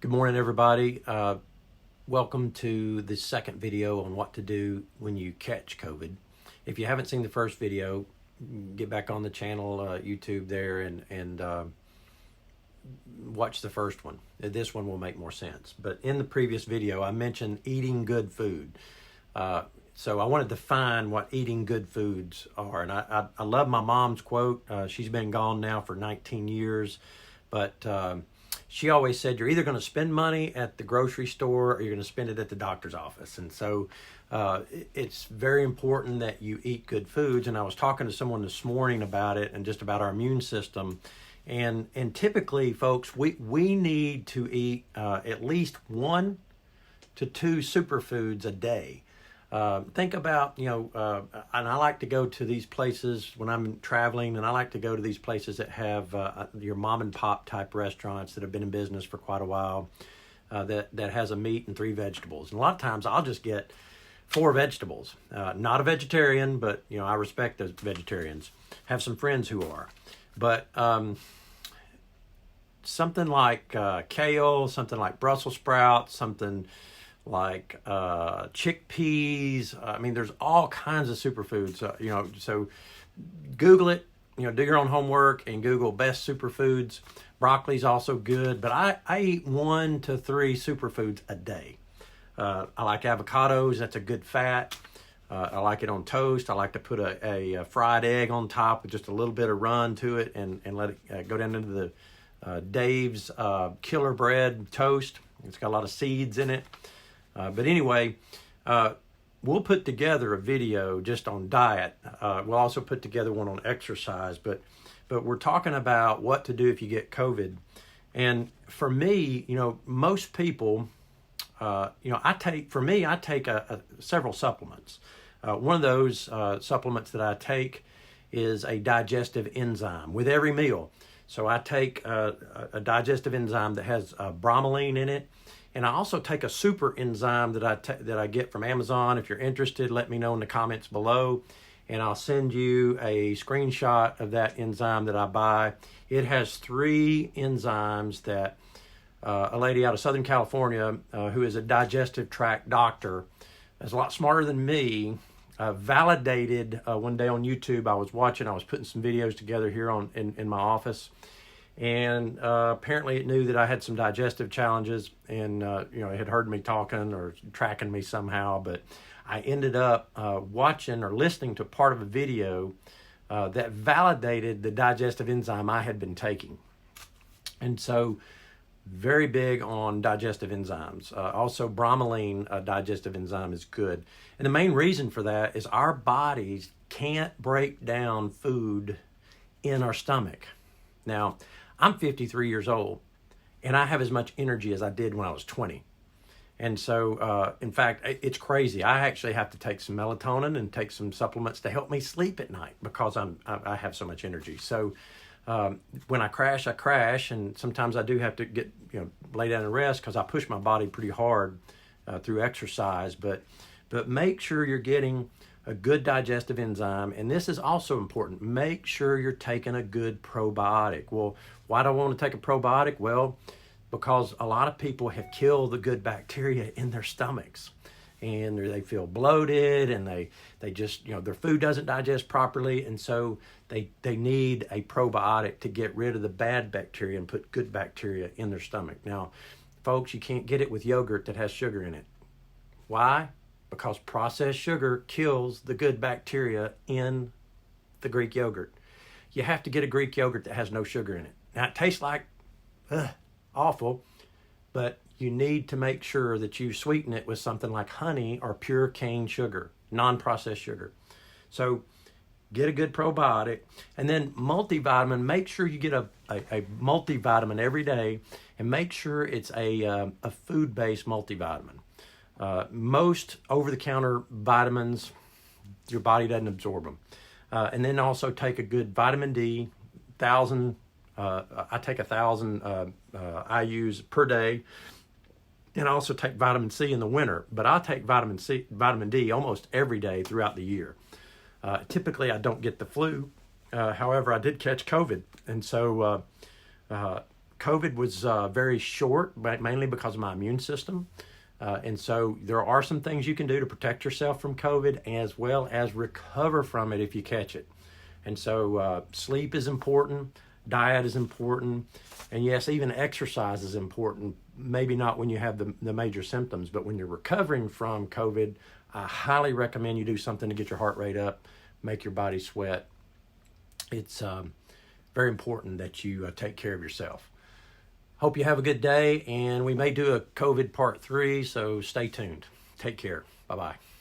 Good morning, everybody. Welcome to the second video on what to do when you catch COVID. If you haven't seen the first video, get back on the channel, YouTube there, and watch the first one. This one will make more sense. But in the previous video, I mentioned eating good food. So I want to define what eating good foods are. And I love my mom's quote. She's been gone now for 19 years. But she always said, you're either going to spend money at the grocery store or you're going to spend it at the doctor's office. And so it's very important that you eat good foods. And I was talking to someone this morning about it and just about our immune system. And typically, folks, we need to eat at least 1 to 2 superfoods a day. Think about, and I like to go to these places when I'm traveling, and I like to go to these places that have your mom and pop type restaurants that have been in business for quite a while, that has a meat and 3 vegetables. And a lot of times I'll just get 4 vegetables. Not a vegetarian, but, I respect those vegetarians. Have some friends who are. But something like kale, something like Brussels sprouts, something like chickpeas. I mean, there's all kinds of superfoods. So Google it. Do your own homework and Google best superfoods. Broccoli's also good, but I eat 1 to 3 superfoods a day. I like avocados. That's a good fat. I like it on toast. I like to put a fried egg on top with just a little bit of run to it and let it go down into the Dave's Killer Bread toast. It's got a lot of seeds in it. But anyway, we'll put together a video just on diet. We'll also put together one on exercise. But we're talking about what to do if you get COVID. And for me, most people, I take several supplements. One of those supplements that I take is a digestive enzyme with every meal. So I take a digestive enzyme that has bromelain in it. And I also take a super enzyme that I get from Amazon. If you're interested, let me know in the comments below. And I'll send you a screenshot of that enzyme that I buy. It has 3 enzymes that a lady out of Southern California who is a digestive tract doctor, is a lot smarter than me, validated one day on YouTube. I was putting some videos together here in my office. And apparently it knew that I had some digestive challenges, and it had heard me talking or tracking me somehow. But I ended up watching or listening to part of a video that validated the digestive enzyme I had been taking. And so very big on digestive enzymes. Also bromelain digestive enzyme is good. And the main reason for that is our bodies can't break down food in our stomach. Now, I'm 53 years old, and I have as much energy as I did when I was 20. And so, in fact, it's crazy. I actually have to take some melatonin and take some supplements to help me sleep at night because I have so much energy. So when I crash, and sometimes I do have to get lay down and rest because I push my body pretty hard through exercise. But make sure you're getting a good digestive enzyme. And this is also important. Make sure you're taking a good probiotic. Well, why do I want to take a probiotic? Well, because a lot of people have killed the good bacteria in their stomachs. And they feel bloated, and they just, their food doesn't digest properly. And so they need a probiotic to get rid of the bad bacteria and put good bacteria in their stomach. Now, folks, you can't get it with yogurt that has sugar in it. Why? Because processed sugar kills the good bacteria in the Greek yogurt. You have to get a Greek yogurt that has no sugar in it. Now, it tastes like awful, but you need to make sure that you sweeten it with something like honey or pure cane sugar, non-processed sugar. So get a good probiotic. And then multivitamin, make sure you get a multivitamin every day, and make sure it's a food-based multivitamin. Most over-the-counter vitamins, your body doesn't absorb them. And then also take a good vitamin D, 1,000. I take 1,000 IUs per day. And I also take vitamin C in the winter. But I take vitamin D almost every day throughout the year. Typically, I don't get the flu. However, I did catch COVID. And so COVID was very short, but mainly because of my immune system. And so there are some things you can do to protect yourself from COVID as well as recover from it if you catch it. And so sleep is important, diet is important, and yes, even exercise is important. Maybe not when you have the major symptoms, but when you're recovering from COVID, I highly recommend you do something to get your heart rate up, make your body sweat. It's very important that you take care of yourself. Hope you have a good day, and we may do a COVID part 3, so stay tuned. Take care. Bye-bye.